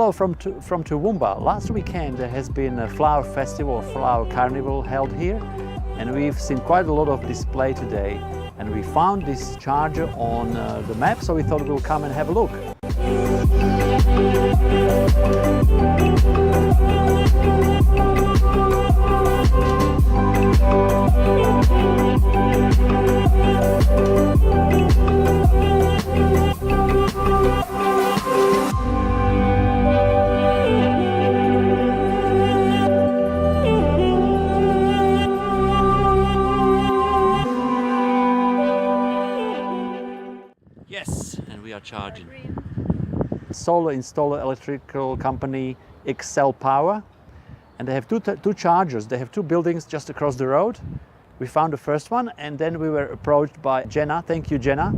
Hello from Toowoomba. Last weekend there has been a flower festival, flower carnival held here, and we've seen quite a lot of display today, and we found this charger on the map, so we thought we'll come and have a look. Yes, and we are charging. Solar installer electrical company Excel Power, and they have two chargers. They have two buildings just across the road. We found the first one, and then we were approached by Jenna. Thank you, Jenna.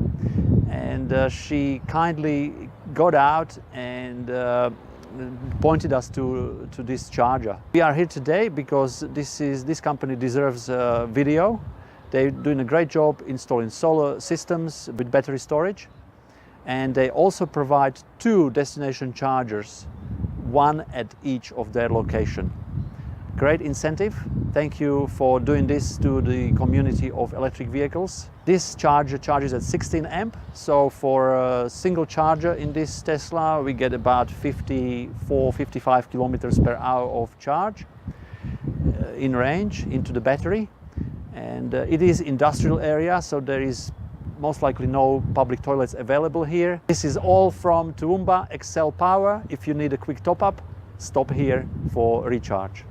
And she kindly got out and pointed us to this charger. We are here today because this company deserves a video. They're doing a great job installing solar systems with battery storage, and they also provide two destination chargers, one at each of their location. Great incentive. Thank you for doing this to the community of electric vehicles. This charger charges at 16 amp, so for a single charger in this Tesla we get about 54-55 kilometers per hour of charge in range into the battery. And it is industrial area, so there is most likely no public toilets available here. This is all from Toowoomba Excel Power. If you need a quick top-up, stop here for recharge.